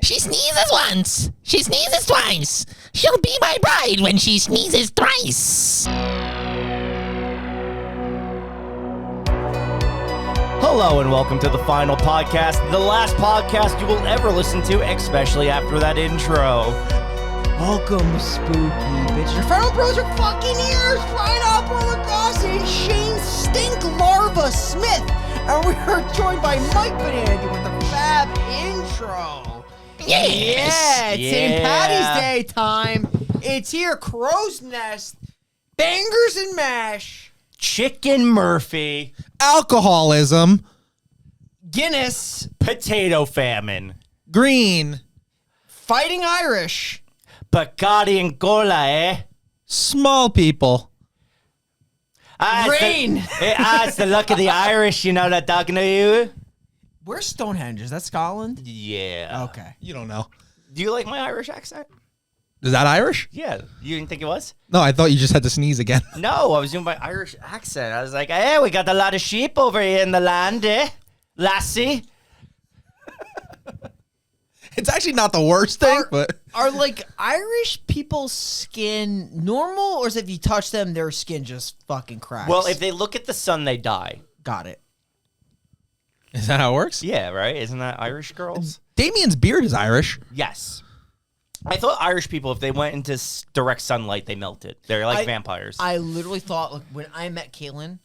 She sneezes once. She sneezes twice. She'll be my bride when she sneezes thrice. Hello and welcome to the final podcast, the last podcast you will ever listen to, especially after that intro. Welcome, spooky bitch. Your final bros are fucking ears right up on the goss and Shane Stink Larva Smith. And we are joined by Mike Benanti with the fab intro. Yeah, it's St. Patty's Day time. It's here, Crow's Nest, Bangers and Mash, Chicken Murphy, alcoholism, Guinness, Potato Famine, green, Fighting Irish, Bacardi and Cola, eh? small people. Rain. It's the luck of the Irish, you know that talking to you? Where's Stonehenge? Is that Scotland? Yeah. Okay. You don't know. Do you like my Irish accent? Is that Irish? Yeah. You didn't think it was? No, I thought you just had to sneeze again. No, I was doing my Irish accent. I was like, hey, we got a lot of sheep over here in the land, eh? Lassie. It's actually not the worst thing, but Are like Irish people's skin normal, or is if you touch them, their skin just fucking cracks? Well, if they look at the sun, they die. Got it. is that how it works? Yeah, right? Isn't that Irish girls? Damien's beard is Irish. Yes. I thought Irish people, if they went into direct sunlight, they melted. They're like vampires. I literally thought, like, when I met Caitlin,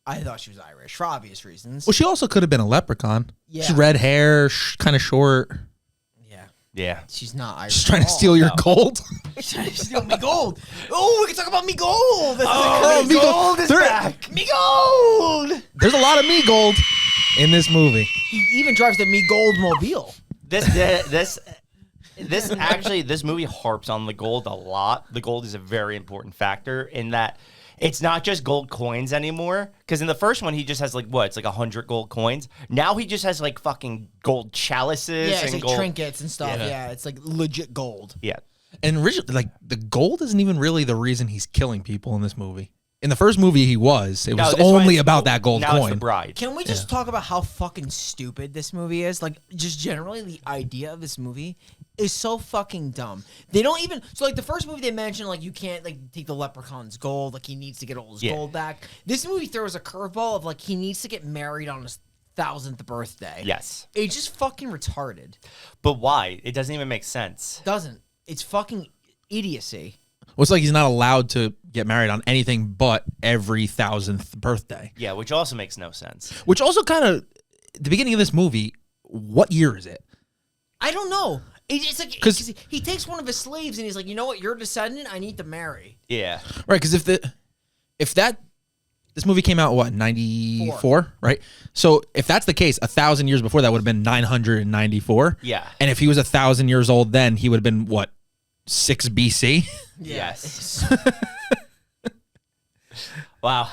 I thought she was Irish for obvious reasons. Well, she also could have been a leprechaun. Yeah. She's red hair, kind of short. Yeah, yeah. she's not Irish. She's trying to at all. steal your gold. She's trying to steal me gold. Oh, we can talk about me gold. Oh, me gold is There- back. Me gold. There's a lot of me gold in this movie. He even drives the me gold mobile. This movie harps on the gold a lot. The gold is a very important factor in that it's not just gold coins anymore. Because in the first one, he just has like, what? It's like 100 gold coins. Now he just has like fucking gold chalices. Yeah, it's and like gold trinkets and stuff. Yeah. Yeah, it's like legit gold. Yeah. And originally, like, the gold isn't even really the reason he's killing people in this movie. In the first movie, he was. It was this one only is about that gold now It's the coin. bride. Can we just talk about how fucking stupid this movie is? Like, just generally, the idea of this movie is so fucking dumb. They don't even... So, like, the first movie they mentioned, like, you can't, like, take the Leprechaun's gold. Like, he needs to get all his gold back. This movie throws a curveball of, like, he needs to get married on his 1000th birthday. Yes. It's just fucking retarded. But why? It doesn't even make sense. Doesn't. It's fucking idiocy. Well, it's like he's not allowed to get married on anything but every 1000th birthday. Yeah, which also makes no sense. Which also kind of, at the beginning of this movie, what year is it? I don't know. It's like... 'Cause- Because he takes one of his slaves and he's like, you know what? You're a descendant. I need to marry. Yeah. Right, because this movie came out, what, 94, right? So if that's the case, 1,000 years before that would have been 994. Yeah. And if he was 1,000 years old then, he would have been, what, 6 BC? Yes. Wow.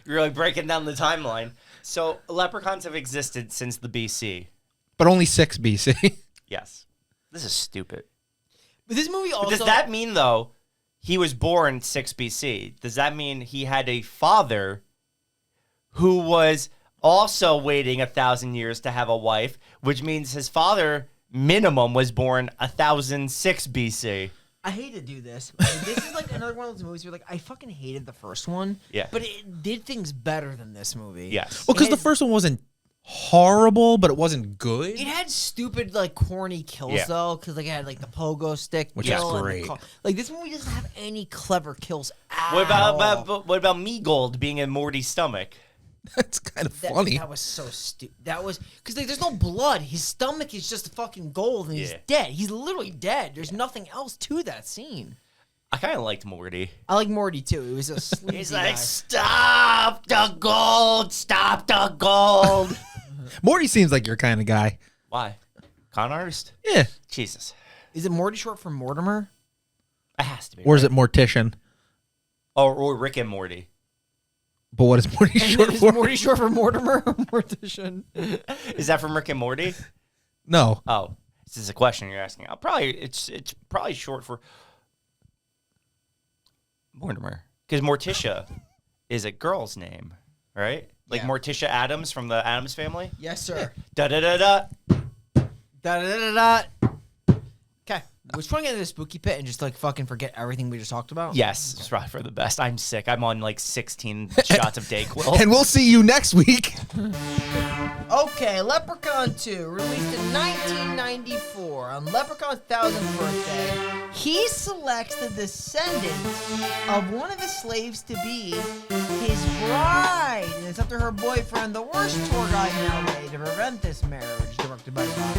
You're really breaking down the timeline. So leprechauns have existed since the BC. But only 6 BC. Yes. This is stupid. But this movie also... Does that mean, though, he was born 6 BC? Does that mean he had a father who was also waiting 1,000 years to have a wife, which means his father, minimum, was born 1006 BC? I hate to do this. This is like another one of those movies where, like, I fucking hated the first one. Yeah. But it did things better than this movie. Yes. Well, because It the had- first one wasn't horrible, but it wasn't good. It had stupid, like, corny kills, Yeah. though, because, like, it had, like, the pogo stick Which kill is and the great. like, this movie doesn't have any clever kills at What all. what about me gold being in Morty's stomach? That's kind of That, funny. that was so stupid. That was... Because, like, there's no blood. His stomach is just fucking gold, and he's Yeah. dead. He's literally dead. There's nothing else to that scene. I kind of liked Morty. I like Morty, too. It was a sleazy He's guy. like, stop the gold, stop the gold. Morty seems like your kind of guy. Why? Con artist? Yeah. Jesus. Is it Morty short for Mortimer? It has to be. Or is it Mortician? Or Rick and Morty. But what is Morty short Is for? Morty short for Mortimer or Mortician? Is that from Rick and Morty? No. Oh, this is a question you're asking. It's probably short for Mortimer, because Morticia is a girl's name, right? Like Yeah. Morticia Adams from the Addams Family. Yes, sir. Da da da da. Da da da da. Okay. Which one get into the spooky pit and just like fucking forget everything we just talked about? Yes, it's probably for the best. I'm sick. I'm on like 16 shots of Dayquil. And we'll see you next week. Okay, Leprechaun 2, released in 1994 on Leprechaun's 1000th birthday. He selects the descendant of one of his slaves to be his bride. And it's up to her boyfriend, the worst tour guide in LA, to prevent this marriage. Directed by Bob.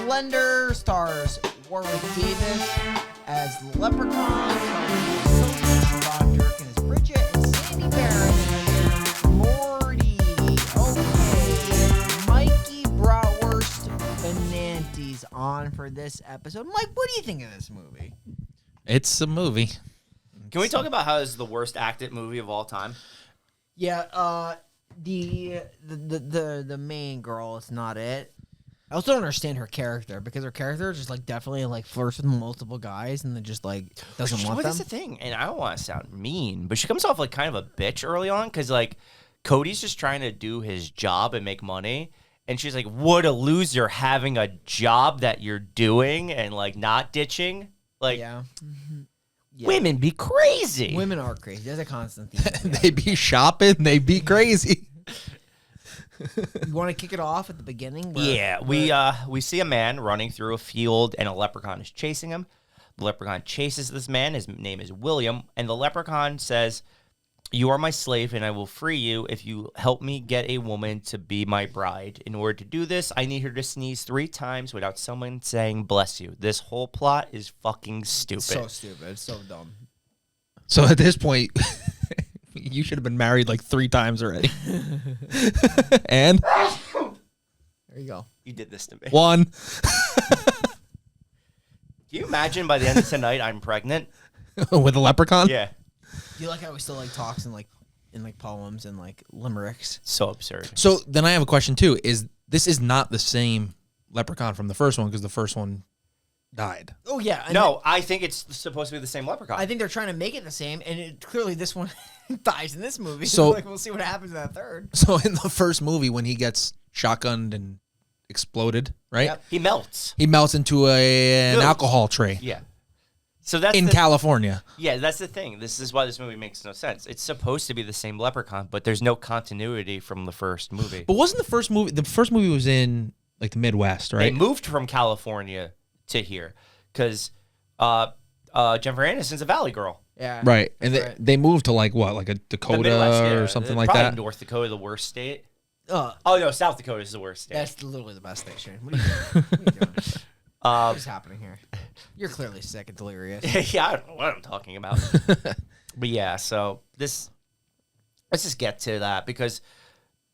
Splendor stars Warwick Davis as the Leprechaun, Sylvia Bob Durkin as Bridget, and Sandy Barron as Morty. Okay, Mikey Bratwurst Benanti's on for this episode. Mike, what do you think of this movie? It's a movie. Can we talk about how this is the worst acted movie of all time? Yeah, the main girl is not it. I also don't understand her character because her character just like definitely like flirts with multiple guys and then just like doesn't want them. That's the thing, and I don't want to sound mean, but she comes off like kind of a bitch early on because like Cody's just trying to do his job and make money, and she's like, "What a loser having a job that you're doing and like not ditching." Like, Yeah. women be crazy. Women are crazy. There's a constant theme. They be shopping. They be crazy. You want to kick it off at the beginning? Yeah, we see a man running through a field, and a leprechaun is chasing him. The leprechaun chases this man. His name is William, and the leprechaun says, "You are my slave, and I will free you if you help me get a woman to be my bride. In order to do this, I need her to sneeze 3 times without someone saying bless you." This whole plot is fucking stupid. So stupid. It's so dumb. So at this point, you should have been married like 3 times already. And There you go. You did this to me. 1. Can you imagine by the end of tonight I'm pregnant? With a leprechaun? Yeah. Do you like how he still like talks in like poems and like limericks? So absurd. So then I have a question too. This is not the same leprechaun from the first one because the first one died. Oh yeah. and No, I think it's supposed to be the same leprechaun. I think they're trying to make it the same, and clearly this one dies in this movie. So- like, we'll see what happens in that third. So in the first movie when he gets shotgunned and exploded, right? Yep. He melts. He melts into an Milk. alcohol tray Yeah. So that's in the, California. Yeah, that's the thing. This is why this movie makes no sense. It's supposed to be the same leprechaun, but there's no continuity from the first movie. But wasn't the first movie was in like the Midwest, They right? moved from California to here because Jennifer Aniston's a Valley girl. Yeah. Right. And Right. they moved to like what? Like a The Dakota Midwest, yeah. or something like Probably that. North Dakota, the worst state. Oh, No, South Dakota is the worst state. that's literally the best thing, Shane. What are you doing? What are you doing? What is happening here? You're clearly sick and delirious. Yeah, I don't know what I'm talking about. But yeah, so let's just get to that because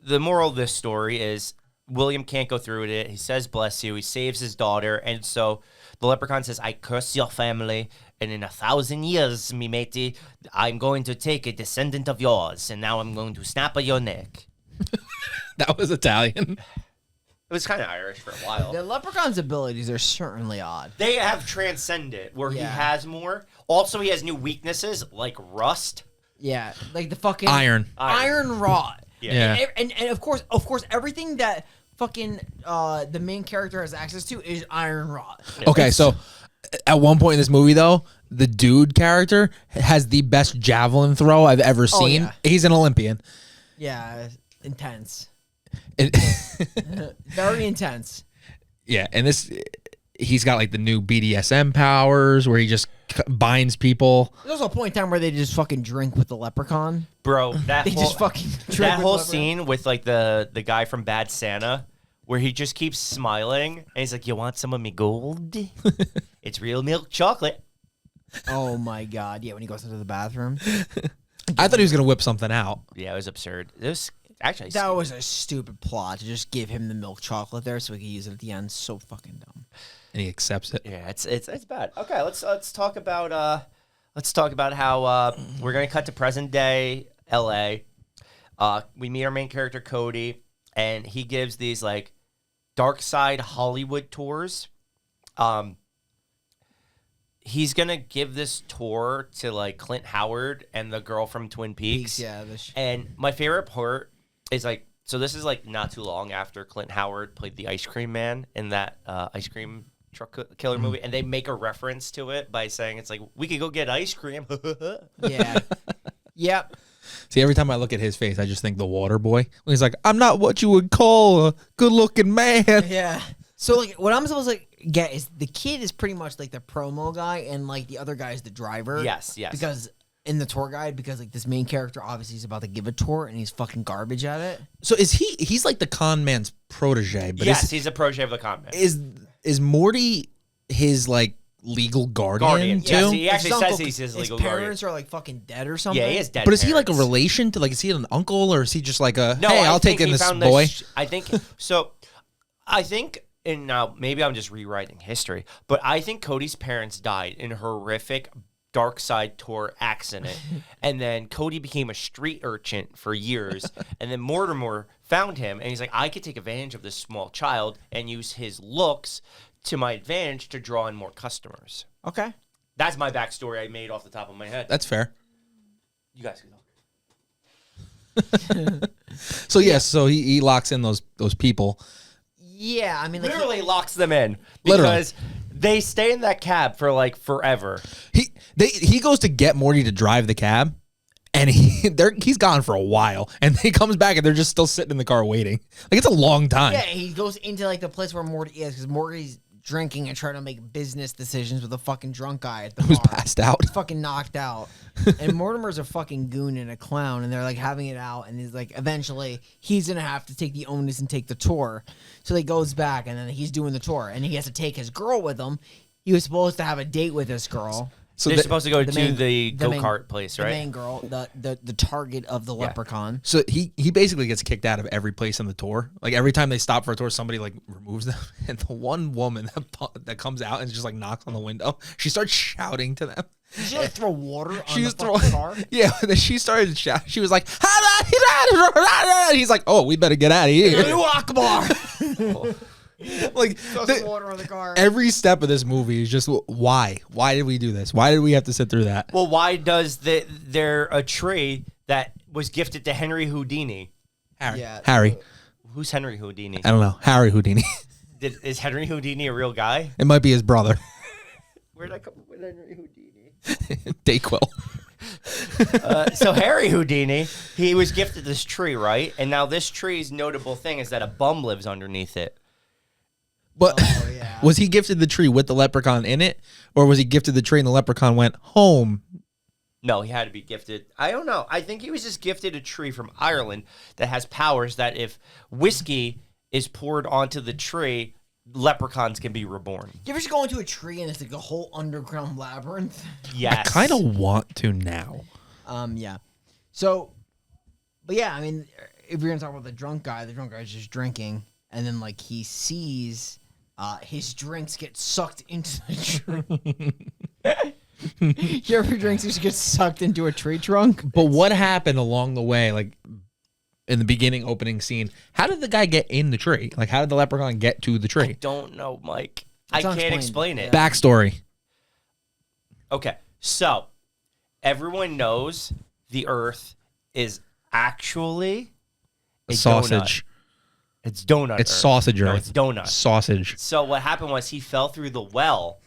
the moral of this story is William can't go through with it. He says, bless you. He saves his daughter. And so the leprechaun says, I curse your family. And in 1,000 years, me matey, I'm going to take a descendant of yours. And now I'm going to snap at your neck. That was Italian. It was kind of Irish for a while. The leprechaun's abilities are certainly odd. They have transcended where he Yeah. has more. Also, he has new weaknesses like rust. Yeah, like the fucking Iron. iron rod. Yeah. And of course, everything that fucking the main character has access to is iron rod. Okay, so at one point in this movie, though, the dude character has the best javelin throw I've ever seen. yeah. He's an Olympian. Yeah, intense. And- Very intense. yeah, and he's got like the new BDSM powers where he just binds people. There's also a point in time where they just fucking drink with the leprechaun. Bro, that They whole, just fucking drink that with whole leprechaun. scene with like the guy from Bad Santa where he just keeps smiling and he's like, you want some of me gold? It's real milk chocolate. Oh my god! Yeah, when he goes into the bathroom, I thought he was gonna whip something out. Yeah, it was absurd. It was actually that was a stupid plot to just give him the milk chocolate there so he could use it at the end. So fucking dumb. And he accepts it. yeah, it's bad. Okay, let's talk about how we're gonna cut to present day LA. We meet our main character Cody, and he gives these like dark side Hollywood tours. He's gonna give this tour to like Clint Howard and the girl from Twin Peaks. Yeah, And my favorite part is like, so this is like not too long after Clint Howard played the ice cream man in that ice cream truck killer movie, and they make a reference to it by saying it's like, we could go get ice cream. Yeah. Yep. See, every time I look at his face, I just think the water boy. When he's like, I'm not what you would call a good-looking man. Yeah. So, like, what I'm supposed to get is the kid is pretty much like the promo guy, and like the other guy is the driver. Yes. Because in the tour guide, because like this main character obviously is about to give a tour, and he's fucking garbage at it. So he's like the con man's protege. But Yes, he's a protege of the con man. Is Morty his like legal guardian too? Yes, he actually His says uncle- he's his legal His guardian. parents are like fucking dead or something. Yeah, he is dead. But is he like a parents. relation to, like, is he an uncle, or is he just like a, No, hey, I I'll think take in he this found boy? I think so. I think, and now maybe I'm just rewriting history, but I think Cody's parents died in a horrific Dark Side tour accident, and then Cody became a street urchin for years, and then Mortimer found him, and he's like, I could take advantage of this small child and use his looks to my advantage to draw in more customers. Okay. That's my backstory I made off the top of my head. That's fair. You guys can look. So yes, so he locks in those people. Yeah, I mean, like, Literally locks them in Literally. because they stay in that cab for like forever. He goes to get Morty to drive the cab, and he's gone for a while, and he comes back and they're just still sitting in the car waiting. Like, it's a long time. yeah, he goes into like the place where Morty is because Morty's drinking and trying to make business decisions with a fucking drunk guy at the Who's bar. passed out. He's fucking knocked out. And Mortimer's a fucking goon and a clown, and they're like having it out, and he's like, eventually he's gonna have to take the onus and take the tour. So he goes back, and then he's doing the tour, and he has to take his girl with him. He was supposed to have a date with this girl. So They're supposed to go to main- the the main- go-kart place, The right? main girl, the target of the leprechaun. So he basically gets kicked out of every place on the tour. Like, every time they stop for a tour, somebody like removes them. And the one woman that comes out and just like knocks on the window, she starts shouting to them. Did she like throw water on She the was fucking throwing, car? yeah. Then she started shouting. She was like, and he's like, oh, we better get out of here. Allahu Akbar. Like, Throw some water on the car. every step of this movie is just why? Why did we do this? Why did we have to sit through that? Well, why does there a tree that was gifted to Henry Houdini? Harry. Yeah. Harry. Who's Henry Houdini? I don't know. Harry Houdini. Is Henry Houdini a real guy? It might be his brother. Where'd I come up with Henry Houdini? Dayquil. So Harry Houdini, he was gifted this tree, right? And now this tree's notable thing is that a bum lives underneath it. But Oh, yeah. was he gifted the tree with the leprechaun in it? Or was he gifted the tree and the leprechaun went home? No, he had to be gifted. I don't know. I think he was just gifted a tree from Ireland that has powers that if whiskey is poured onto the tree, leprechauns can be reborn. You ever just go into a tree and it's like a whole underground labyrinth? Yes. I kind of want to now. Yeah. So, but yeah, I mean, if you're gonna talk about the drunk guy's just drinking, and then like he sees his drinks get sucked into the tree. You ever drinks just get sucked into a tree trunk? But what happened along the way, like in the beginning opening scene? How did the guy get in the tree? Like, how did the leprechaun get to the tree? Don't know, Mike. It's I can't unexplained. explain it. Yeah. Backstory. Okay, so everyone knows the Earth is actually a Sausage. donut. It's donut. It's Earth. sausage No, earth. it's donut. Sausage. So what happened was he fell through the well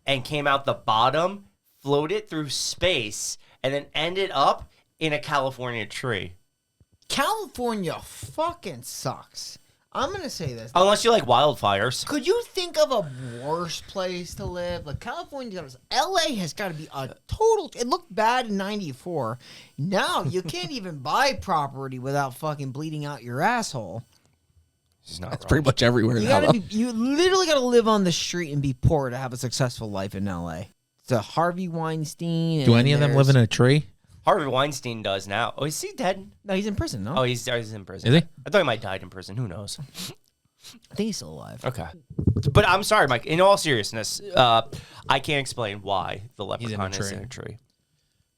and came out the bottom, floated through space, and then ended up in a California tree. California fucking sucks. I'm gonna say this. Unless you like wildfires. Could you think of a worse place to live? Like California, LA has got to be a total. It looked bad in '94. Now you can't even buy property without fucking bleeding out your asshole. It's not That's wrong. pretty much everywhere You now. gotta though. you literally gotta live on the street and be poor to have a successful life in LA. It's a Harvey Weinstein. Do and any of them live there's- in a tree? Harvey Weinstein does now. Oh, is he dead? No, he's in prison. No, Oh, he's in prison. Is he? I thought he might died in prison. Who knows? I think he's still alive. Okay. But I'm sorry, Mike. In all seriousness, I can't explain why the leprechaun is in a tree.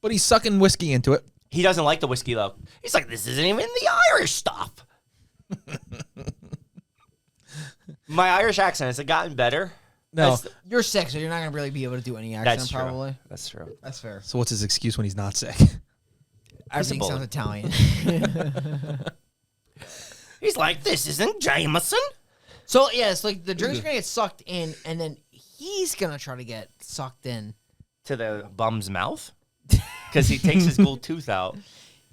But he's sucking whiskey into it. He doesn't like the whiskey, though. He's like, this isn't even the Irish stuff. My Irish accent, has it gotten better? No. You're sick, so you're not gonna really be able to do any accent. That's true. Probably. That's true. That's fair. So what's his excuse when he's not sick? Everything bully. sounds Italian. He's like, this isn't Jameson. So yeah, it's like the drink's gonna get sucked in, and then he's gonna try to get sucked in To the bum's mouth? Because he takes his gold tooth out.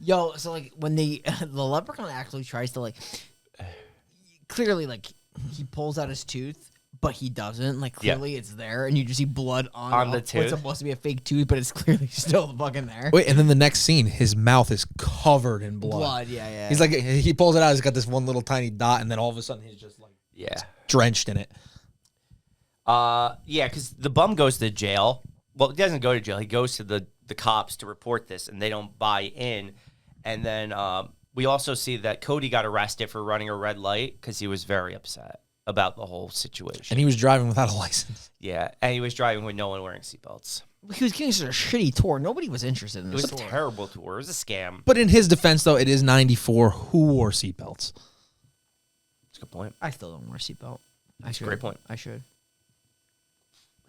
Yo, so like when the leprechaun actually tries to like clearly like he pulls out his tooth, but he doesn't. Like clearly it's there, and you just see blood on the what's tooth. supposed to be a fake tooth, but it's clearly still fucking there. Wait, and then the next scene, his mouth is covered in blood. Yeah. He's like, he pulls it out. He's got this one little tiny dot, and then all of a sudden, he's just like, drenched in it. Yeah, because the bum goes to jail. Well, he doesn't go to jail. He goes to the cops to report this, and they don't buy in. And then we also see that Cody got arrested for running a red light because he was very upset about the whole situation. And he was driving without a license. Yeah, and he was driving with no one wearing seatbelts. He was getting such a shitty tour. Nobody was interested in It this was a tour. terrible tour. It was a scam. But in his defense, though, it is 94. Who wore seatbelts? That's a good point. I still don't wear a seatbelt. That's a great point. I should.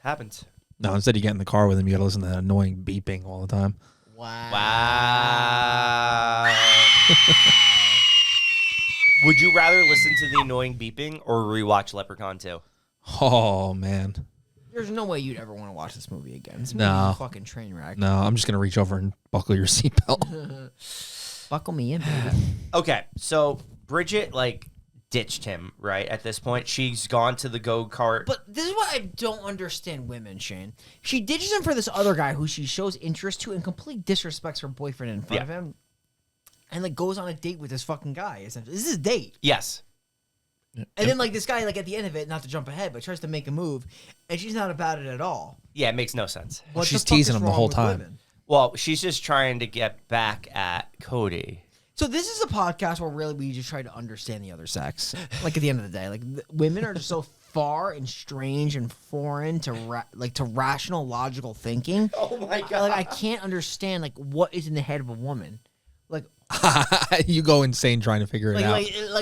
Happens. No, instead you get in the car with him, you got to listen to that annoying beeping all the time. Wow. Would you rather listen to the annoying beeping or rewatch Leprechaun 2? Oh, man. There's no way you'd ever want to watch this movie again. This No. movie's a fucking train wreck. No, I'm just going to reach over and buckle your seatbelt. Buckle me in, baby. Okay, so Bridget, ditched him, right, at this point. She's gone to the go-kart. But this is what I don't understand women, Shane. She ditches him for this other guy who she shows interest to and complete disrespects her boyfriend in front of him. And, goes on a date with this fucking guy, essentially. This is a date. Yes. And then, this guy, at the end of it, not to jump ahead, but tries to make a move, and she's not about it at all. Yeah, it makes no sense. What She's the fuck teasing is him the wrong whole with time. women? Well, she's just trying to get back at Cody. So this is a podcast where really we just try to understand the other sex. At the end of the day, women are just so far and strange and foreign to to rational, logical thinking. Oh my God. I can't understand what is in the head of a woman. You go insane trying to figure it out.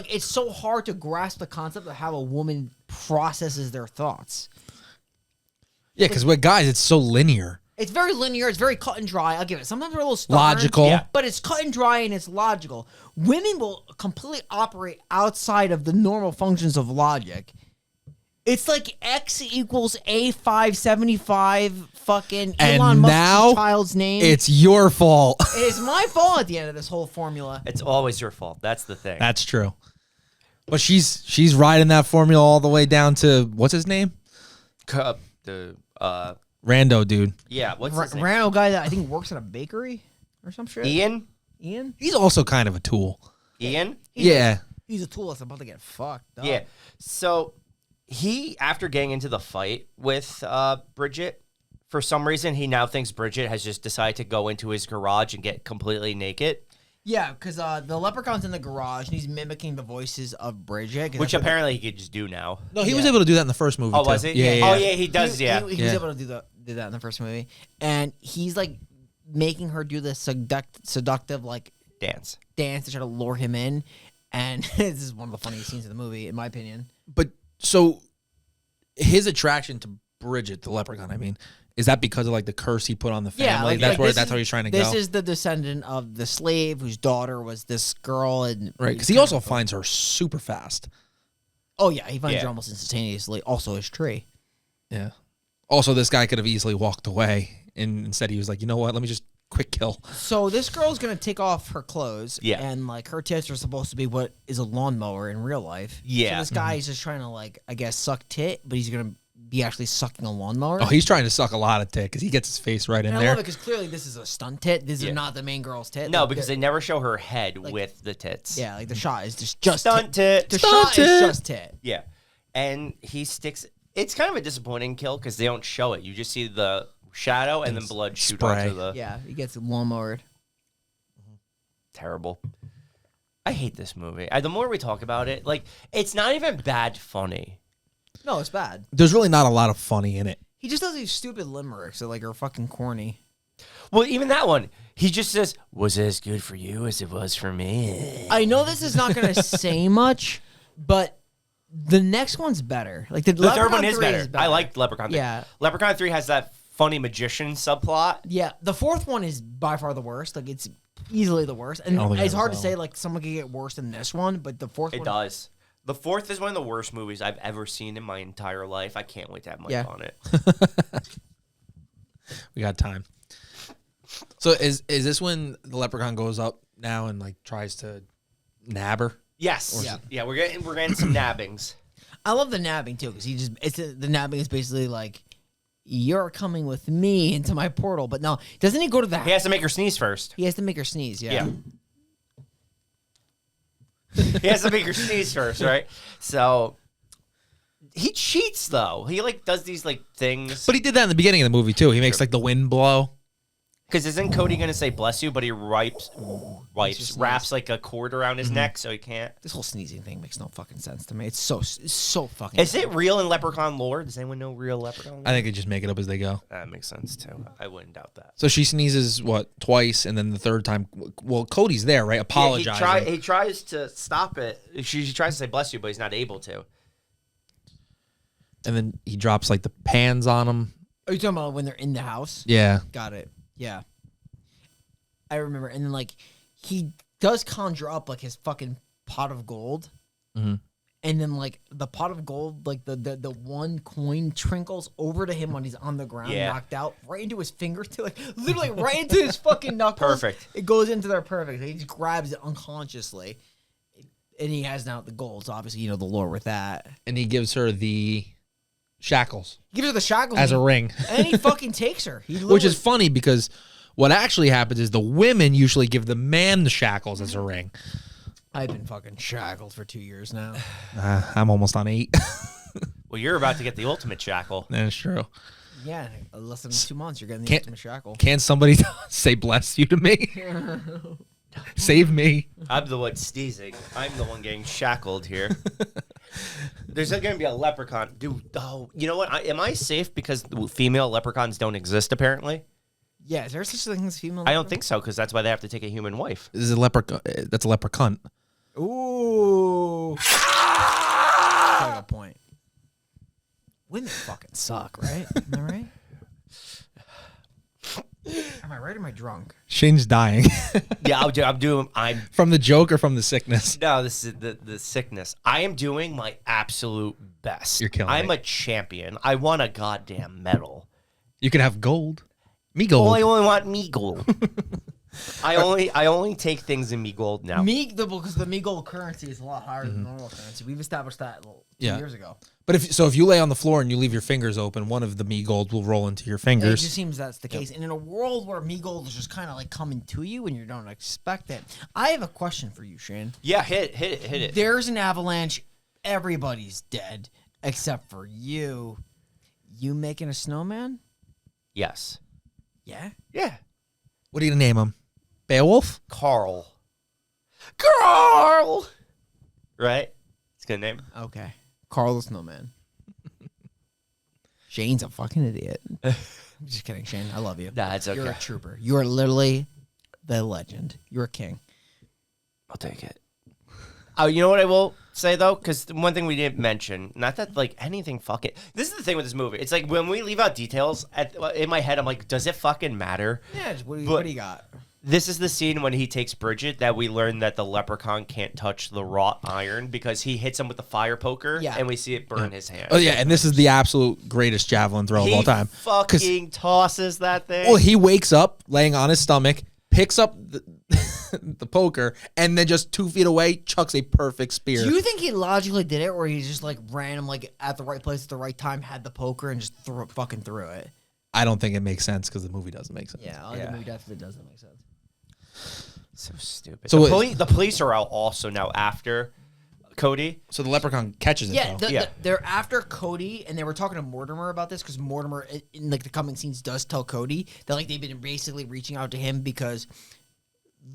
It's so hard to grasp the concept of how a woman processes their thoughts. Yeah, because with guys, it's so linear. It's very linear. It's very cut and dry. I'll give it. Sometimes we're a little stubborn. Logical. Yeah. But it's cut and dry and it's logical. Women will completely operate outside of the normal functions of logic. It's like X equals A575 fucking And Elon now Musk's child's name. It's your fault. It's my fault at the end of this whole formula. It's always your fault. That's the thing. That's true. But she's riding that formula all the way down to, what's his name? Rando dude. Yeah, what's his name? Random guy that I think works at a bakery or some shit. Ian? Ian? He's also kind of a tool. Ian? Yeah. He's a tool that's about to get fucked up. Yeah. So he, after getting into the fight with Bridget, for some reason, he now thinks Bridget has just decided to go into his garage and get completely naked. Yeah, because the leprechaun's in the garage and he's mimicking the voices of Bridget. 'Cause Which that's what apparently he could just do now. No, he was able to do that in the first movie. Oh, too. was he? Yeah. Oh, yeah, he does, He was Yeah. able to do that in the first movie. And he's making her do this seductive Dance. dance to try to lure him in. And this is one of the funniest scenes in the movie, in my opinion. But so his attraction to Bridget, the leprechaun, I mean, is that because of the curse he put on the family? Yeah, That's how he's trying to go. This is the descendant of the slave whose daughter was this girl, and right, because he also finds her super fast. Oh yeah, he finds Yeah. her almost instantaneously. Also, his tree. Yeah. Also, this guy could have easily walked away, and instead he was like, you know what? Let me just quick kill. So this girl's gonna take off her clothes, Yeah. and her tits are supposed to be what is a lawnmower in real life. Yeah. So this guy's just trying to I guess suck tit, but he's gonna be actually sucking a lawnmower. Oh, he's trying to suck a lot of tit because he gets his face right in and I there. love it because clearly this is a stunt tit. This Yeah. is not the main girl's tit. No, because they never show her head with the tits. yeah, the shot is just Stunt tit. The Stunt shot tit. is just tit. Yeah. And he sticks. It's kind of a disappointing kill because they don't show it. You just see the shadow and then blood shoot spray. onto the. Yeah, he gets lawnmowered. Terrible. I hate this movie. The more we talk about it, it's not even bad funny. No, it's bad. There's really not a lot of funny in it. He just does these stupid limericks that are fucking corny. Well, even that one, he just says, "Was it as good for you as it was for me?" I know this is not going to say much, but the next one's better. The The third Leprechaun one is 3 better. I liked Leprechaun 3. Yeah. Leprechaun 3 has that funny magician subplot. Yeah, the fourth one is by far the worst. It's easily the worst. And I don't think it's I hard to saw say someone could get worse than this one, but the fourth It one. does. The fourth is one of the worst movies I've ever seen in my entire life. I can't wait to have Mike on it. We got time. So is this when the leprechaun goes up now and like tries to nab her? Yes. Yeah. We're getting some nabbings. I love the nabbing too, because the nabbing is basically like, you're coming with me into my portal. But no, doesn't he go to the? He has to make her sneeze first. He has to make her sneeze. Yeah. He has to make her sneeze first, right? So he cheats though. He like does these like things. But he did that in the beginning of the movie too. He makes like the wind blow. Because isn't Cody gonna say bless you, but he wraps like a cord around his neck so he can't. This whole sneezing thing makes no fucking sense to me. It's so fucking. Is it real in Leprechaun lore? Does anyone know real Leprechaun lore? I think they just make it up as they go. That makes sense too. I wouldn't doubt that. So she sneezes twice, and then the third time. Well, Cody's there, right? Apologizing. Yeah, he tries to stop it. She tries to say bless you, but he's not able to. And then he drops like the pans on him. Are you talking about when they're in the house? Yeah. Got it. Yeah. I remember. And then, like, he does conjure up, like, his fucking pot of gold. Mm-hmm. And then, like, the pot of gold, like, the one coin trickles over to him when he's on the ground, knocked out, right into his finger, too. Like, literally right into his fucking knuckles. Perfect. It goes into there perfect. He just grabs it unconsciously. And he has now the gold. So, obviously, you know the lore with that. And he gives her the shackles. He gives her the shackles. As a ring. And he fucking takes her. Which is funny because what actually happens is the women usually give the man the shackles as a ring. I've been fucking shackled for 2 years now. I'm almost on 8. Well, you're about to get the ultimate shackle. That's true. Yeah, less than 2 months, you're getting the ultimate shackle. Can't somebody say bless you to me? Save me. I'm the one sneezing. I'm the one getting shackled here. There's going to be a leprechaun. Dude, oh, you know what? Am I safe because female leprechauns don't exist, apparently? Yeah, is there such a thing as female? I don't think so, because that's why they have to take a human wife. This is a leprechaun. That's a leprechaun. Ooh. That's a good point. Women fucking suck, right? Am I right? Am I right or am I drunk? Shane's dying. Yeah, I'm from the joke or from the sickness? No, this is the sickness. I am doing my absolute best. You're killing I'm me. a champion. I won a goddamn medal. You can have gold. Me gold. Oh, I only want me gold. I only take things in me gold now. Because the me gold currency is a lot higher than normal currency. We've established that 2 years ago. But if you lay on the floor and you leave your fingers open, one of the me gold will roll into your fingers. It just seems that's the case. And in a world where me gold is just kind of like coming to you and you don't expect it, I have a question for you, Shane. Yeah, hit it. There's an avalanche. Everybody's dead except for you. You making a snowman? Yes. Yeah? Yeah. What are you gonna name him? Beowulf? Karl. Right? It's a good name. Okay. Karl the Snowman. Shane's a fucking idiot. I'm just kidding, Shane. I love you. Nah, it's okay. You're a trooper. You are literally the legend. You're a king. I'll take it. Oh, you know what I will say, though? Because one thing we didn't mention, not that, like, anything fucking... This is the thing with this movie. It's like, when we leave out details, in my head, I'm like, does it fucking matter? Yeah, what do you got? This is the scene when he takes Bridget that we learn that the leprechaun can't touch the wrought iron because he hits him with the fire poker, and we see it burn his hand. Oh, yeah, and this is the absolute greatest javelin throw of all time. He fucking tosses that thing. Well, he wakes up, laying on his stomach, picks up the poker, and then just 2 feet away, chucks a perfect spear. Do you think he logically did it, or he just, like, random, like, at the right place at the right time, had the poker, and just fucking threw it? I don't think it makes sense because the movie doesn't make sense. Yeah, the movie definitely doesn't make sense. So stupid. So the police are out also now after Cody. So the leprechaun catches it, though. They're after Cody, and they were talking to Mortimer about this because Mortimer, in like the coming scenes, does tell Cody that like they've been basically reaching out to him because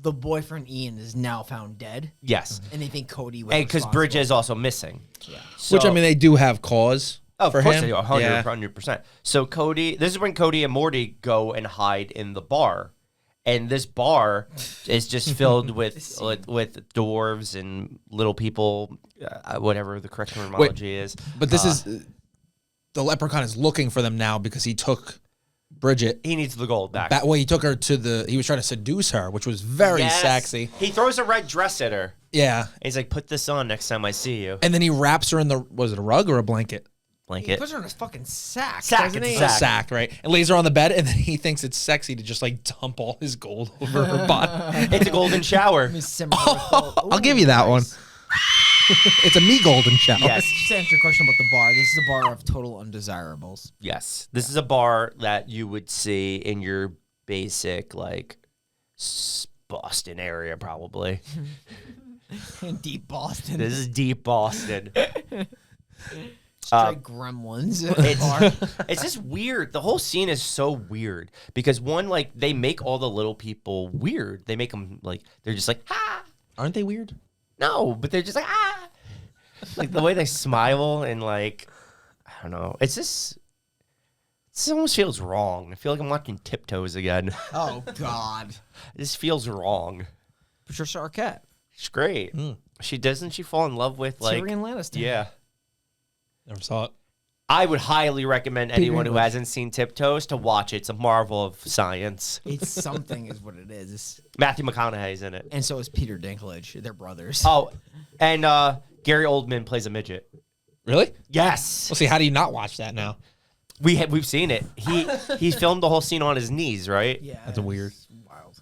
the boyfriend Ian is now found dead. Yes, and they think Cody was because Bridget is also missing. Yeah, so, which I mean they do have cause. Oh, for of course him. they do, 100%. So Cody, this is when Cody and Morty go and hide in the bar. And this bar is just filled with dwarves and little people, whatever the correct terminology is. But this is the leprechaun is looking for them now because he took Bridget. He needs the gold back. Well, he took her to he was trying to seduce her, which was very sexy. He throws a red dress at her. Yeah. And he's like, put this on next time I see you. And then he wraps her in was it a rug or a blanket? He Blanket. puts her in his fucking sack. Sack, doesn't it's he? a A sack, right? And lays her on the bed, and then he thinks it's sexy to just like dump all his gold over her body. It's a golden shower. Let me simmer with gold. I'll give you that one. Nice. It's a me golden shower. Yes. Just to answer your question about the bar, this is a bar of total undesirables. Yes. This is a bar that you would see in your basic, like, Boston area, probably. In deep Boston. This is deep Boston. Straight gremlins. It's just weird. The whole scene is so weird because one, like, they make all the little people weird. They make them like they're just like, ha. Aren't they weird? No, but they're just like, ah. Like the way they smile and like, I don't know. It almost feels wrong. I feel like I'm watching Tiptoes again. Oh, God. This feels wrong. Patricia Arquette. She's great. She fall in love with like Tyrion Lannister. Yeah. Never saw it. I would highly recommend anyone who hasn't seen Tiptoes to watch it. It's a marvel of science. It's something is what it is. Matthew McConaughey's in it. And so is Peter Dinklage. They're brothers. Oh, and Gary Oldman plays a midget. Really? Yes. Well, see, how do you not watch that now? We've seen it. He filmed the whole scene on his knees, right? Yeah. That's weird. It's wild.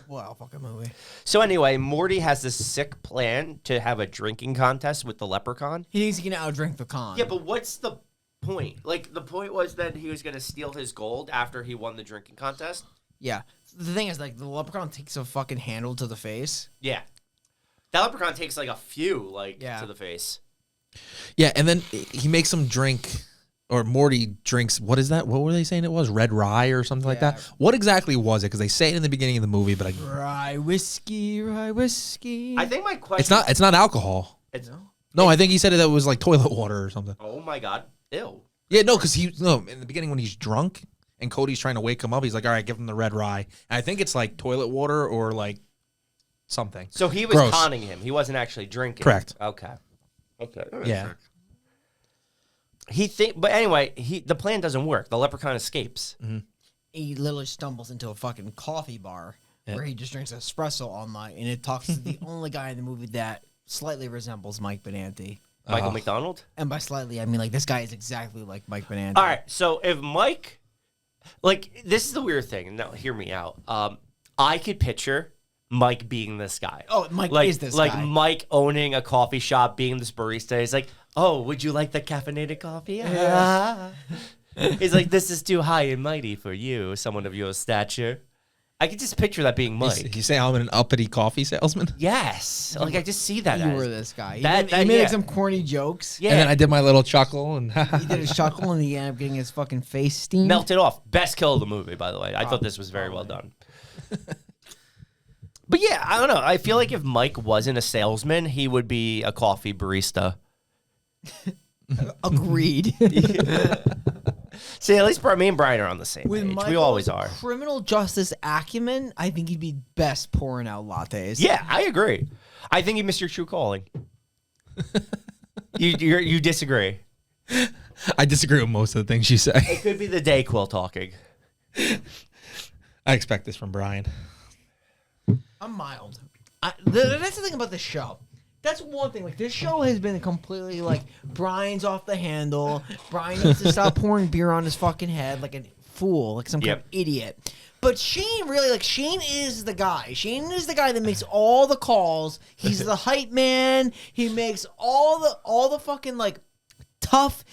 Wow, fucking movie. So anyway, Morty has this sick plan to have a drinking contest with the Leprechaun. He thinks he can outdrink the con. Yeah, but what's the point? Like, the point was that he was going to steal his gold after he won the drinking contest? Yeah. The thing is, like, the Leprechaun takes a fucking handle to the face. Yeah. That Leprechaun takes, like, a few, Yeah. to the face. Yeah, and then he makes him drink, or Morty drinks, what is that? What were they saying it was? Red rye or something like that? What exactly was it? Because they say it in the beginning of the movie, but Rye whiskey, rye whiskey. I think my question... it's not alcohol. It's, No, I think he said it was like toilet water or something. oh, my God. Ew. Yeah, no, because in the beginning when he's drunk and Cody's trying to wake him up, he's like, all right, give him the red rye. And I think it's like toilet water or like something. So he was Gross. conning him. He wasn't actually drinking. Correct. Okay. Okay. Yeah. But anyway, the plan doesn't work. The Leprechaun escapes. He literally stumbles into a fucking coffee bar Yeah. where he just drinks espresso all night, and it talks to the only guy in the movie that slightly resembles Mike Benanti. Michael McDonald. And by slightly, I mean like this guy is exactly like Mike Benanti. All right. So if Mike, like, this is the weird thing. Now, hear me out. I could picture Mike being this guy. Oh, Mike like, is this like guy. Mike owning a coffee shop, being this barista. He's like, oh, would you like the caffeinated coffee? He's like, this is too high and mighty for you, someone of your stature. I could just picture that being Mike. You say I'm an uppity coffee salesman? Yes. Like, I just see that You as. were this guy. He That- made like yeah. some corny jokes. Yeah. And then I did my little chuckle and He did his chuckle and he ended up getting his fucking face steamed. Melted off. Best kill of the movie, by the way. I thought this was very well done. But yeah, I don't know. I feel like if Mike wasn't a salesman, he would be a coffee barista. Agreed. See, at least me and Brian are on the same With page. We Michael's always are. criminal justice acumen, I think he'd be best pouring out lattes. Yeah, I agree. I think you missed your true calling. You disagree. I disagree with most of the things you say. It could be the Dayquil talking. I expect this from Brian. I'm mild. That's the thing about this show. That's one thing. Like, this show has been completely like Brian's off the handle. Brian needs to stop pouring beer on his fucking head like a fool, like some kind of idiot. But Shane really, like, Shane is the guy. Shane is the guy that makes all the calls. He's the hype man. He makes all the fucking like tough,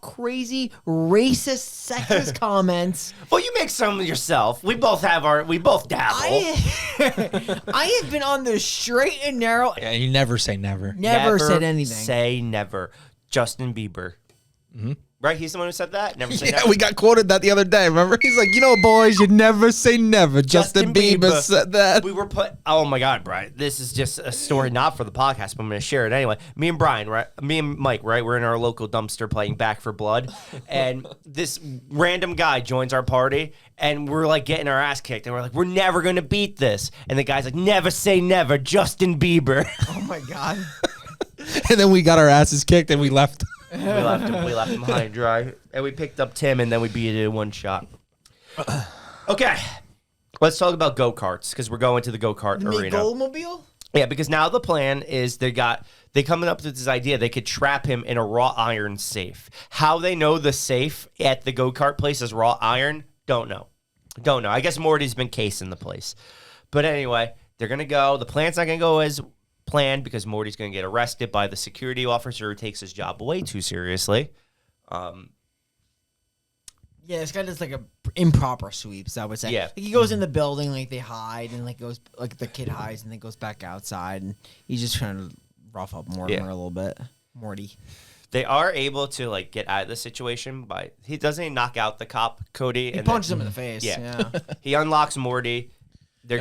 crazy, racist, sexist comments. Well, you make some yourself. We both dabble. I have been on the straight and narrow. Yeah, you never say never. Never said anything. Say never. Justin Bieber. Right? He's the one who said that? Never say Yeah, never. we got quoted that the other day. Remember? He's like, boys, you never say never. Justin Bieber said that. We were oh my God, Brian. This is just a story not for the podcast, but I'm going to share it anyway. Me and Brian, right? Me and Mike, right? We're in our local dumpster playing Back for Blood. And this random guy joins our party. And we're like getting our ass kicked. And we're like, we're never going to beat this. And the guy's like, never say never. Justin Bieber. Oh my God. And then we got our asses kicked and we left. We left him high and dry. And we picked up Tim, and then we beat it in one shot. Okay. Let's talk about go-karts, because we're going to the go-kart The arena. Goldmobile? Yeah, because now the plan is they coming up with this idea they could trap him in a wrought iron safe. How they know the safe at the go-kart place is wrought iron, don't know. I guess Morty's been casing the place. But anyway, they're going to go. The plan's not going to go as planned because Morty's going to get arrested by the security officer who takes his job way too seriously. Yeah, this guy does like a improper sweeps, I would say. Yeah. Like he goes in the building, like they hide, and like goes like the kid hides and then goes back outside, and he's just trying to rough up Mortimer a little bit. Morty. They are able to like get out of the situation by he doesn't knock out the cop, Cody. He punches him in the face. Yeah. He unlocks Morty. They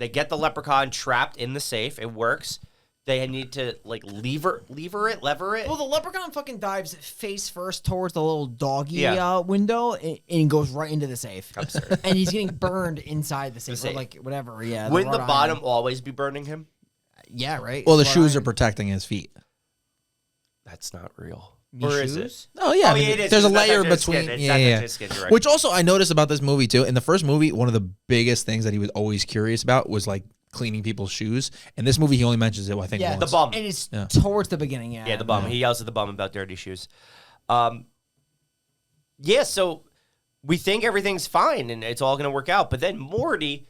get the leprechaun trapped in the safe. It works. They need to like lever it. Well, the leprechaun fucking dives face first towards the little doggy Yeah. window and goes right into the safe. Absurd. And he's getting burned inside the safe, safe. or like whatever. Yeah. Wouldn't the wrought bottom iron. always be burning him? Yeah, right. Well, the Wrought shoes iron. are protecting his feet. That's not real. You Or shoes? is it? Oh yeah, Oh, yeah, it is. there's a It's not layer that just between. skin. It's Yeah, not that yeah. just skin, you're right. Which also I noticed about this movie too. In the first movie, one of the biggest things that he was always curious about was like cleaning people's shoes. In this movie, he only mentions it, I think, Yeah, once. The bum. And it's Yeah. towards the beginning. Yeah. Yeah, the bum. He yells at the bum about dirty shoes. Yeah, so we think everything's fine and it's all going to work out. But then Morty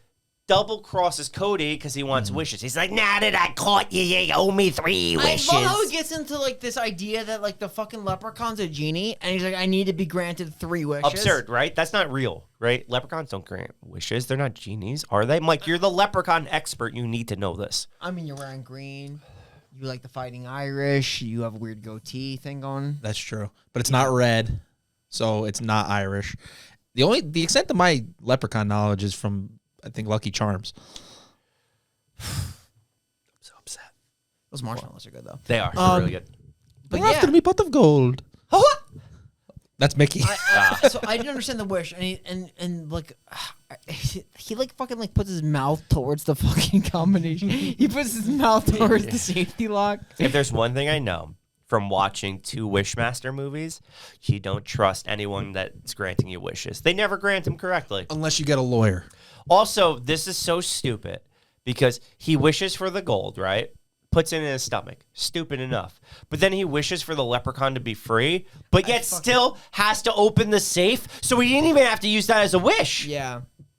double crosses Cody because he wants wishes. He's like, now that I caught you, you owe me 3 wishes. I love how he gets into like this idea that like the fucking leprechaun's a genie, and he's like, I need to be granted 3 wishes. Absurd, right? That's not real, right? Leprechauns don't grant wishes. They're not genies, are they? I'm like, you're the leprechaun expert. You need to know this. I mean, you're wearing green. You like the Fighting Irish. You have a weird goatee thing going. That's true, but it's not red, so it's not Irish. The extent of my leprechaun knowledge is from I think Lucky Charms. I'm so upset. Those marshmallows are good though. They are. They're really good. But After me pot of gold. That's Mickey. So I didn't understand the wish, and like he like fucking like puts his mouth towards the fucking combination. He puts his mouth towards the safety lock. If there's one thing I know from watching 2 Wishmaster movies, you don't trust anyone that's granting you wishes. They never grant them correctly. Unless you get a lawyer. Also, this is so stupid because he wishes for the gold, right? Puts it in his stomach. Stupid enough. But then he wishes for the leprechaun to be free, but yet still has to open the safe. So he didn't even have to use that as a wish. Yeah,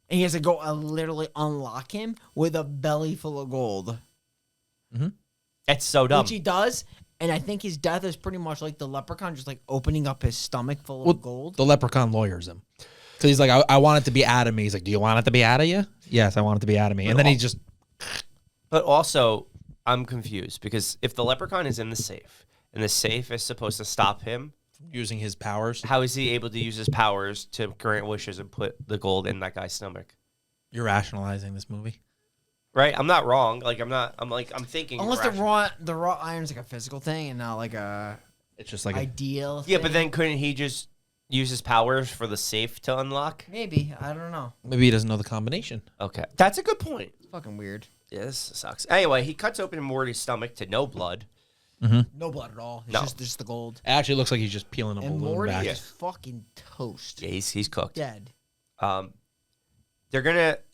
and he has to go literally unlock him with a belly full of gold, That's so dumb. which he does. And I think his death is pretty much like the leprechaun just like opening up his stomach full of gold. The leprechaun lawyers him. So he's like, I want it to be out of me. He's like, do you want it to be out of you? Yes, I want it to be out of me. And then he just... But also, I'm confused because if the leprechaun is in the safe and the safe is supposed to stop him, using his powers. how is he able to use his powers to grant wishes and put the gold in that guy's stomach? You're rationalizing this movie. Right? I'm not wrong. I'm thinking. Unless rational. the raw iron's like a physical thing and not like a It's just like ideal. Yeah, thing. but then couldn't he just use his powers for the safe to unlock? Maybe, I don't know. maybe he doesn't know the combination. Okay. That's a good point. It's fucking weird. Yeah, this sucks. Anyway, he cuts open Morty's stomach to no blood. No blood at all. It's No. just the gold. It actually looks like he's just peeling a And balloon Morty back. is fucking toast. Yeah, he's cooked. Dead.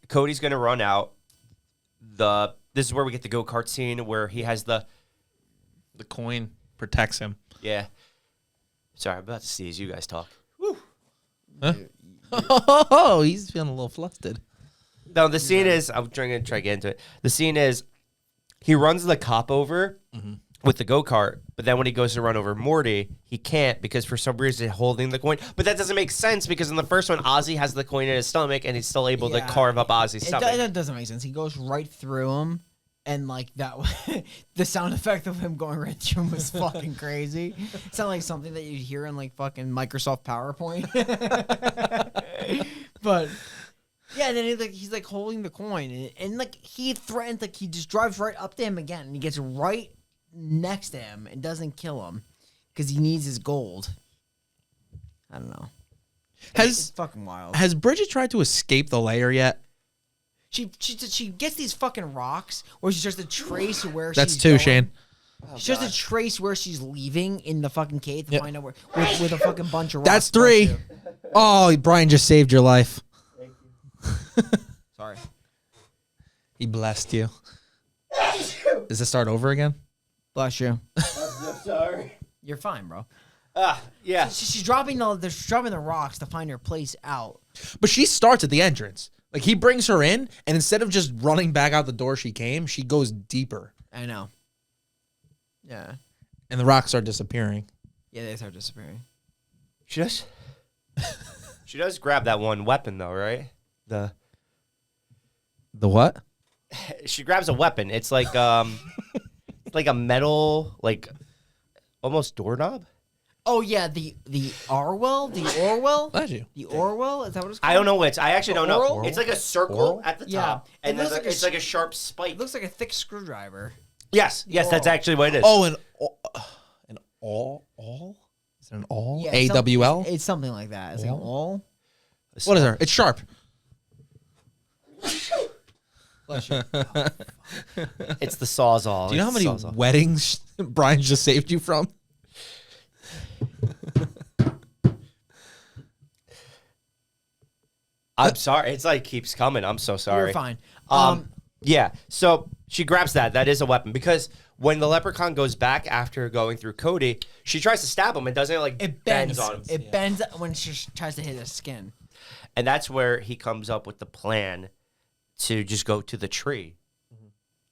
Cody's gonna run out. This is where we get the go-kart scene where he has the The coin protects him. yeah. Sorry, I'm about to sneeze. You guys talk. Oh, he's feeling a little flustered. No, the scene is I'm trying to get into it. The scene is he runs the cop over with the go-kart, but then when he goes to run over Morty, he can't because for some reason he's holding the coin. But that doesn't make sense because in the first one, Ozzy has the coin in his stomach and he's still able to carve up Ozzy's stomach. That doesn't make sense. He goes right through him, and like that, the sound effect of him going right through him was fucking crazy. It sounded like something that you'd hear in like fucking Microsoft PowerPoint. But yeah, and then he's like holding the coin, and like he threatens, like he just drives right up to him again, and he gets right next to him and doesn't kill him because he needs his gold. I don't know. It's fucking wild. Has Bridget tried to escape the layer yet? She gets these fucking rocks where she starts to trace where That's she's two, going. Shane. She starts to trace where she's leaving in the fucking cave to find out where with a fucking bunch of rocks. That's 3. Oh, Brian just saved your life. Sorry. He blessed you. Does it start over again? Bless you. I'm so sorry. You're fine, bro. Yeah. She's dropping the rocks to find her place out. But she starts at the entrance. Like, he brings her in, and instead of just running back out the door she came, she goes deeper. I know. Yeah. And the rocks are disappearing. Yeah, they start disappearing. She does grab that one weapon though, right? The what? She grabs a weapon. It's like like a metal, like almost doorknob. Oh yeah, the Orwell, Bless you. the Orwell. Is that what it's called? I don't know which. I actually don't know. Oral? It's like a circle Oral? at the Yeah. top, and It looks like it's like a sharp spike. It looks like a thick screwdriver. Yes, that's Oral. actually what it is. Oh, an all? Is it an all? Yeah, AWL? It's something like that. It's like an all. What is there? It's sharp. Bless you. It's the Sawzall. Do you know how It's many Sawzall. weddings Brian just saved you from? I'm sorry. It's like keeps coming. I'm so sorry. You're fine. Yeah. So she grabs that. That is a weapon because when the leprechaun goes back after going through Cody, she tries to stab him and doesn't like It bends. on him. It bends when she tries to hit his skin. And that's where he comes up with the plan to just go to the tree.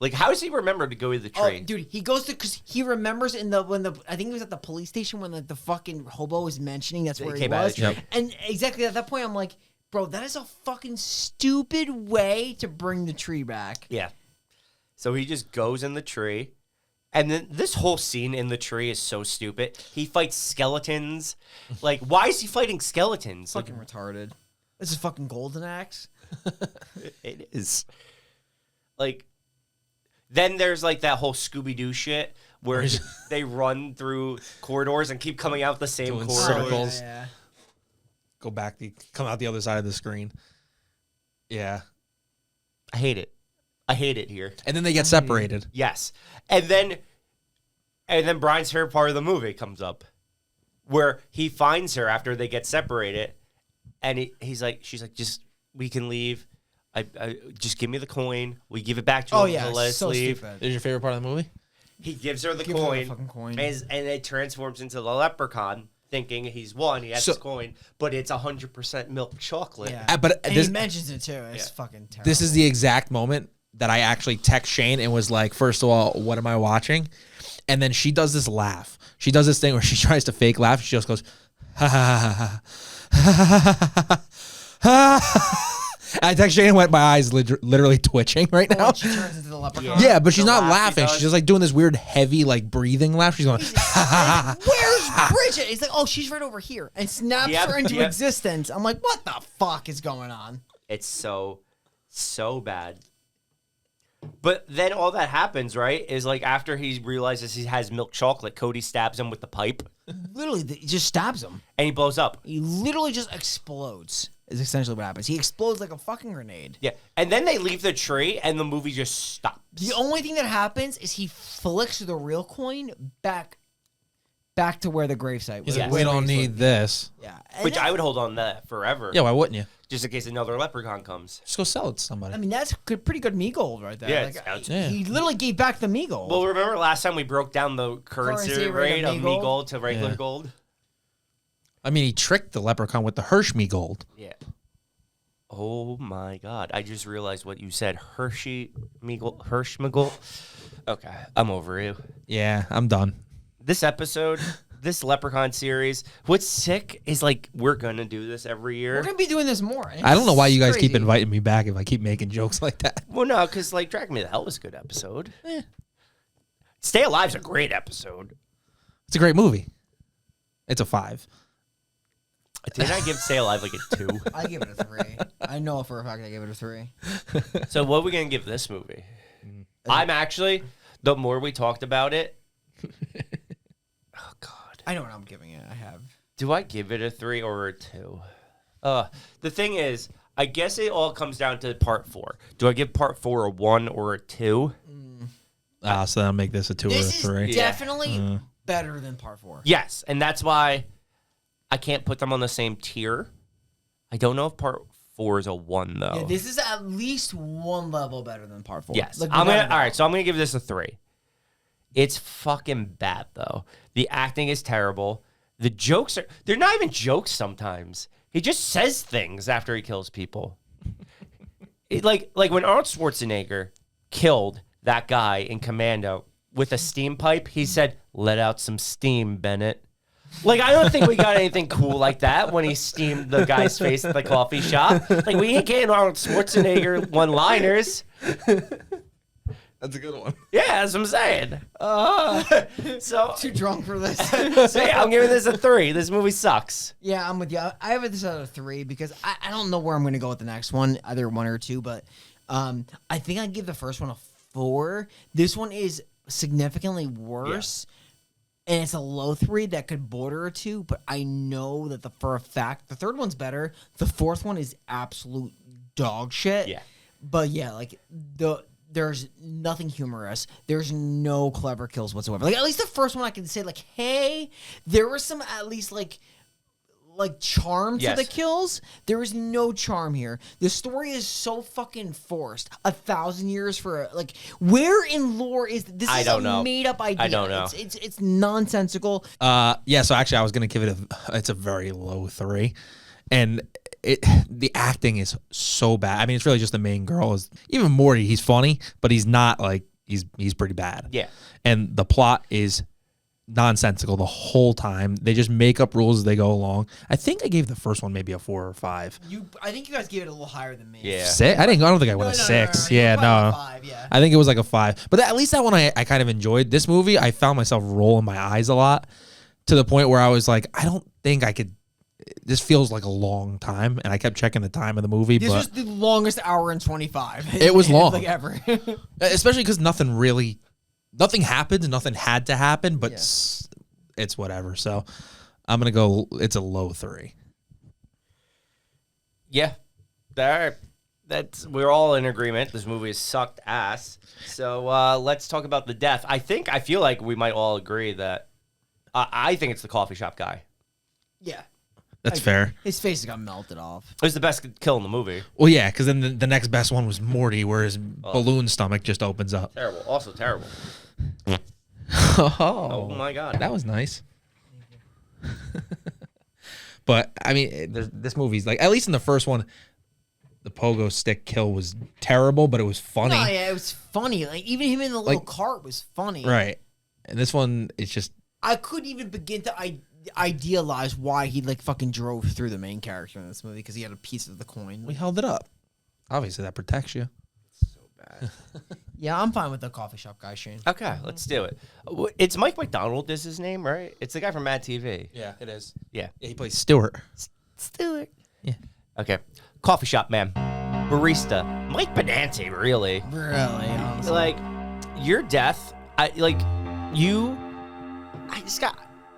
Like, how does he remember to go to the tree? Oh, dude, he goes to because he remembers I think he was at the police station when the fucking hobo was mentioning that's He where he came out of was. the tree. Yep. And exactly at that point, I'm like, bro, that is a fucking stupid way to bring the tree back. Yeah. So he just goes in the tree. And then this whole scene in the tree is so stupid. He fights skeletons. Like, why is he fighting skeletons? Like, Fucking retarded. This is fucking Golden Axe. it is. Like, then there's like that whole Scooby-Doo shit where they run through corridors and keep coming out the same Doing corridor. circles. Yeah. Go back, come out the other side of the screen. Yeah. I hate it. I hate it here. And then they get separated. Yes. And then Brian's favorite part of the movie comes up where he finds her after they get separated and she's like, just, we can leave. I just give me the coin. We give it back to Oh him. yeah, He'll let us so leave. stupid. Is your favorite part of the movie? He gives her the Gives her the coin, fucking coin. and it transforms into the leprechaun, thinking he's won. He has So- his coin, but it's 100% milk chocolate. Yeah. But and this, he mentions it too. It's Yeah. fucking terrible. this is the exact moment that I actually text Shane and was like, first of all, what am I watching? And then she does this laugh. She does this thing where she tries to fake laugh. She just goes, ha ha ha ha ha. I text Shane and went, my eyes literally twitching right Oh, now. when she turns into the leprechaun. Yeah, but she's The not laugh he laughing. does. She's just like doing this weird, heavy, like breathing laugh. She's going, Where's Bridget? He's like, oh, she's right over here, and snaps Yep, her into yep. existence. I'm like, what the fuck is going on? It's so bad. But then all that happens, right, is like after he realizes he has milk chocolate, Cody stabs him with the pipe Literally, he just stabs him. and he blows up. He literally just explodes. Is essentially what happens. He explodes like a fucking grenade. Yeah. And then they leave the tree and the movie just stops. The only thing that happens is he flicks the real coin back to where the gravesite was. he's like, Yes. we don't need this. Yeah, and Which that's- I would hold on to that forever. Yeah, why wouldn't you? Just in case another leprechaun comes. Just go sell it to somebody. I mean, that's pretty good me gold right there. Yeah, Like, it's- Yeah. He literally gave back the me gold. Well, remember last time we broke down the currency Currency rate rate of of me me gold to regular Yeah. gold? I mean, he tricked the leprechaun with the Hirsch me gold. Yeah. Oh my God. I just realized what you said. Hirschmigel. Okay. I'm over you. Yeah, I'm done. This episode, this Leprechaun series, what's sick is like we're going to do this every year. We're gonna be doing this more. I don't know why you guys keep crazy. inviting me back if I keep making jokes like that. Well, no, because like Drag Me to Hell was a good episode. Stay Alive's a great episode. It's a great movie. It's a 5. Didn't I give Stay Alive like a 2? I give it a 3. I know for a fact I give it a 3. So what are we going to give this movie? I'm actually, the more we talked about it, oh God. I know what I'm giving it. I have. Do I give it a 3 or a 2? The thing is, I guess it all comes down to part 4. Do I give part 4 a 1 or a 2? So then I'll make this a 2 This or a 3. is definitely better than part 4. Yes, and that's why I can't put them on the same tier. I don't know if part 4 is a 1 though. Yeah, this is at least one level better than part 4. Yes. Like, I'm gonna without a all doubt. right, so I'm gonna give this a 3. It's fucking bad, though. The acting is terrible. The jokes they're not even jokes sometimes. He just says things after he kills people. Like when Arnold Schwarzenegger killed that guy in Commando with a steam pipe, he said, "Let out some steam, Bennett." Like, I don't think we got anything cool like that when he steamed the guy's face at the coffee shop. Like, we ain't getting Arnold Schwarzenegger one-liners. That's a good one. Yeah, that's what I'm saying. So Too drunk for this. So yeah, I'm giving this a 3. This movie sucks. Yeah, I'm with you. I have this at a 3 because I don't know where I'm going to go with the next one, either 1 or 2, but I think I'd give the first one a 4. This one is significantly worse, and it's a low 3 that could border a 2, but I know that for a fact, the third one's better. The fourth one is absolute dog shit. Yeah. But yeah, like there's nothing humorous. There's no clever kills whatsoever. Like, at least the first one I can say, like, hey, there was some at least like charm to the kills. There is no charm here. The story is so fucking forced. 1,000 years for like, where in lore is this? I don't know. Made up idea. I don't know. It's nonsensical. Yeah, so actually I was gonna give it it's a very low 3. And the acting is so bad. I mean, it's really just the main girl. Even Morty, he's funny, but he's not like he's pretty bad. Yeah. And the plot is nonsensical the whole time. They just make up rules as they go along. I think I gave the first one maybe a 4 or 5. I think you guys gave it a little higher than me. Yeah. 6? I don't think I went a 6. Yeah, no. 5, yeah. I think it was like a 5. But at least that one I kind of enjoyed. This movie, I found myself rolling my eyes a lot to the point where I was like, I don't think I could. This feels like a long time, and I kept checking the time of the movie. This but was the longest hour and 25. It was long. Like ever. Especially because nothing happened, nothing had to happen, but it's whatever. So I'm going to go, it's a low 3. Yeah. We're all in agreement. This movie has sucked ass. So let's talk about the death. I feel like we might all agree that I think it's the coffee shop guy. Yeah. That's fair. His face got melted off. It was the best kill in the movie. Well, yeah, because then the next best one was Morty, where his balloon stomach just opens up. Terrible. Also terrible. Oh my God. That was nice. But, I mean, this movie's like, at least in the first one, the pogo stick kill was terrible, but it was funny. Oh, yeah, it was funny. Like, even him in the little cart was funny. Right. And this one, it's just... I couldn't even begin to idealize why he, like, fucking drove through the main character in this movie, because he had a piece of the coin. We held it up. Obviously, that protects you. So bad. Yeah, I'm fine with the coffee shop guy, Shane. Okay, let's do it. It's Mike McDonald is his name, right? It's the guy from Mad TV. Yeah, it is. Yeah. Yeah, he plays Stewart. Stewart. Yeah. Okay. Coffee shop man. Barista. Mike Benanti, really. Really, honestly. Like, your death,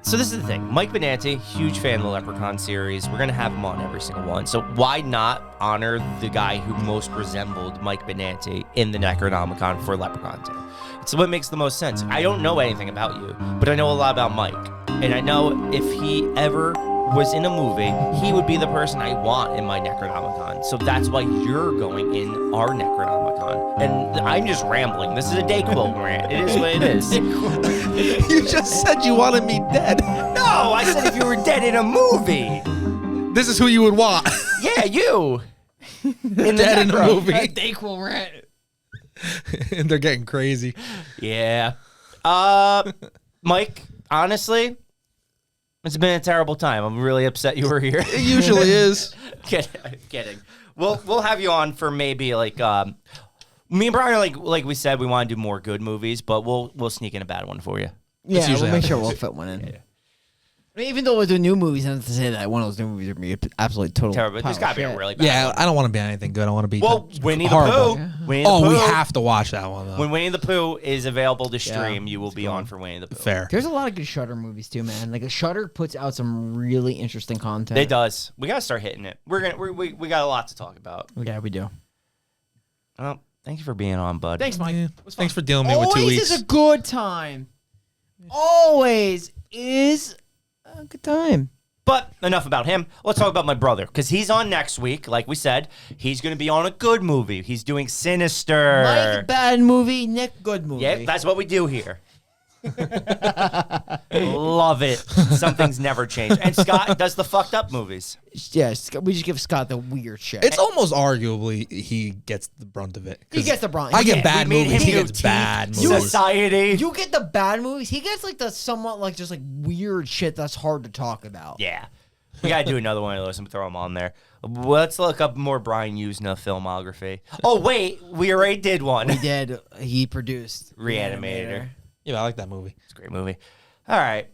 so this is the thing. Mike Benanti, huge fan of the Leprechaun series. We're going to have him on every single one. So why not honor the guy who most resembled Mike Benanti in the Necronomicon for Leprechaun 2? It's what makes the most sense. I don't know anything about you, but I know a lot about Mike. And I know if he ever was in a movie, he would be the person I want in my Necronomicon. So that's why you're going in our Necronomicon. And I'm just rambling. This is a Dayquil rant. It is what it is. You just said you wanted me dead. No, I said if you were dead in a movie. This is who you would want. Yeah, you. Dead in a movie. Dayquil rant. And they're getting crazy. Yeah. Mike, honestly, it's been a terrible time. I'm really upset you were here. It usually is. Kidding. We'll have you on for maybe like me and Brian are like we said, we want to do more good movies, but we'll sneak in a bad one for you. Yeah, usually we'll make how sure it we'll is. fit one in. Yeah. I mean, even though we're doing new movies, not to say that one of those new movies are going to be absolutely total Terrible. There's got to be a really bad Yeah, one. I don't want to be anything good. I want to be Winnie horrible. the Pooh. Winnie the Oh, Pooh. we have to watch that one, though. When Winnie the Pooh is available to stream, you will be on for Winnie the Pooh. Fair. There's a lot of good Shudder movies too, man. Like, Shudder puts out some really interesting content. It does. We gotta start hitting it. We got a lot to talk about. Yeah, we do. Well, thank you for being on, bud. Thanks, Mike. Yeah. Thanks for dealing with me with 2 Always weeks. is a good time. Always is a good time. But enough about him. Let's talk about my brother, because he's on next week. Like we said, he's going to be on a good movie. He's doing Sinister. Mike, bad movie. Nick, good movie. Yeah, that's what we do here. Love it. Something's never changed. And Scott does the fucked up movies. Yeah, we just give Scott the weird shit. It's almost arguably he gets the brunt of it. He gets the brunt. I get Yeah, bad we made movies. him He do gets bad movies. Society. You get the bad movies. He gets like the somewhat like just like weird shit that's hard to talk about. Yeah. We got to do another one of those and throw them on there. Let's look up more Brian Usna filmography. Oh, wait. We already did one. He did. He produced Reanimator. Yeah, I like that movie. It's a great movie. All right.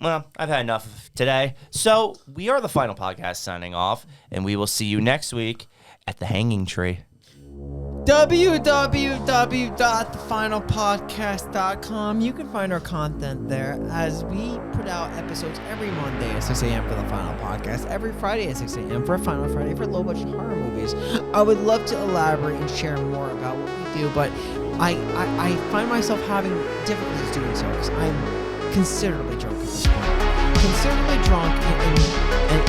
Well, I've had enough today. So we are the Final Podcast signing off, and we will see you next week at the Hanging Tree. www.thefinalpodcast.com. You can find our content there as we put out episodes every Monday at 6 a.m. for the Final Podcast, every Friday at 6 a.m. for a Final Friday for low-budget horror movies. I would love to elaborate and share more about what we do, but I find myself having difficulties doing so because I'm considerably drunk at this point. Considerably drunk,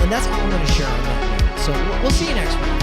and that's all I'm going to share on that note. So we'll see you next week.